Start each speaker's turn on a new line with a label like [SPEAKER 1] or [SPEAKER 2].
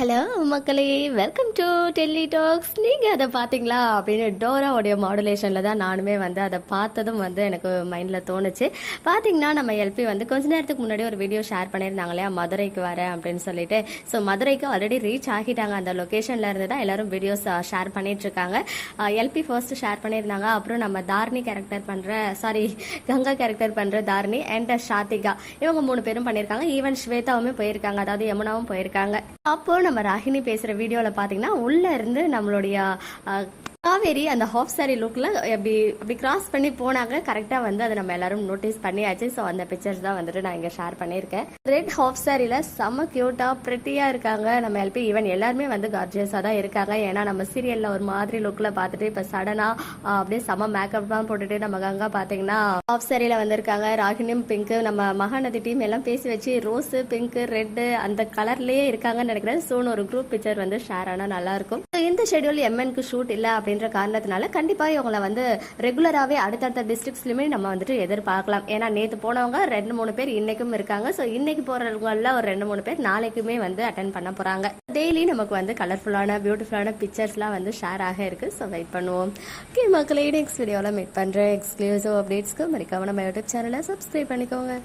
[SPEAKER 1] Hello மக்களே, welcome to Delhi tax. நீங்கள் அதை பார்த்தீங்களா அப்படின்னு டோராவுடைய மாடுலேஷனில் தான் நானுமே வந்து அதை பார்த்ததும் வந்து எனக்கு மைண்டில் தோணுச்சு. பார்த்தீங்கன்னா நம்ம எல்பி வந்து கொஞ்ச நேரத்துக்கு முன்னாடி ஒரு வீடியோ ஷேர் பண்ணியிருந்தாங்க இல்லையா, மதுரைக்கு வரேன் அப்படின்னு சொல்லிட்டு. ஸோ மதுரைக்கு ஆல்ரெடி ரீச் ஆகிட்டாங்க. அந்த லொக்கேஷனில் இருந்து தான் எல்லாரும் வீடியோஸ் ஷேர் பண்ணிகிட்ருக்காங்க. எல்பி ஃபர்ஸ்ட் ஷேர் பண்ணியிருந்தாங்க. அப்புறம் நம்ம தாரணி கேரக்டர் கங்கா கேரக்டர் பண்ணுற தாரணி அண்ட் ஷாத்திகா, இவங்க 3 பேரும் பண்ணியிருக்காங்க. ஈவன் ஸ்வேதாவுமே போயிருக்காங்க, அதாவது யமுனாவும் போயிருக்காங்க. அப்போ நம்ம ராகினி பேசுற வீடியோல பாத்தீங்கன்னா உள்ள இருந்து நம்மளுடைய காவேரி அந்த ஹாஃப் சாரி லுக்ல அப்படி கிராஸ் பண்ணி போனாங்க. கரெக்டா வந்து அதை நம்ம எல்லாரும் நோட்டீஸ் பண்ணியாச்சு. ஸோ அந்த பிக்சர்ஸ் தான் வந்துட்டு நான் இங்க ஷேர் பண்ணியிருக்கேன். ரெட் ஹாஃப் சாரில செம்ம கியூட்டா பிரிட்டியா இருக்காங்க நம்ம எல்பி. ஈவன் எல்லாருமே வந்து கார்ஜியஸா தான் இருக்காங்க. ஏன்னா நம்ம சீரியல்ல ஒரு மாதிரி லுக்ல பார்த்துட்டு இப்ப சடனா அப்படியே செம்ம மேக்கப் தான் போட்டுட்டு நம்ம கங்கா பாத்தீங்கன்னா ஹாஃப் சாரில வந்திருக்காங்க. ராகினியும் பிங்க், நம்ம மகாநதி டீம் எல்லாம் பேசி வச்சு ரோஸ் பிங்க் ரெட் அந்த கலர்லயே இருக்காங்கன்னு நினைக்கிறேன். சோன் ஒரு குரூப் பிக்சர் வந்து ஷேர் ஆனா நல்லா இருக்கும். இந்த ஷெட்யூல் எம்என்க்கு ஷூட் இல்ல அப்படின்ற காரணத்தினால கண்டிப்பா இவங்களை வந்து ரெகுலராகவே அடுத்தடுத்த டிஸ்ட்ரிக்ட்ஸ்லயுமே நம்ம வந்துட்டு எதிர்பார்க்கலாம். ஏன்னா நேற்று போனவங்க 2-3 பேர் இன்னைக்கும் இருக்காங்க. ஸோ இன்னைக்கு போறவங்கள ஒரு 2-3 பேர் நாளைக்குமே வந்து அட்டென்ட் பண்ண போறாங்க. டெய்லி நமக்கு வந்து கலர்ஃபுல்லான பியூட்டிஃபுல்லான பிக்சர்ஸ்லாம் வந்து ஷேர் ஆக இருக்கு. ஸோ வெயிட் பண்ணுவோம். ஓகே மக்களே, நெக்ஸ்ட் வீடியோவில் மீட் பண்றேன். எக்ஸ்க்ளூசிவ் அப்டேட்ஸ்க்கு மறக்காம நம்ம யூடியூப் சேனலை சப்ஸ்கிரைப் பண்ணிக்கோங்க.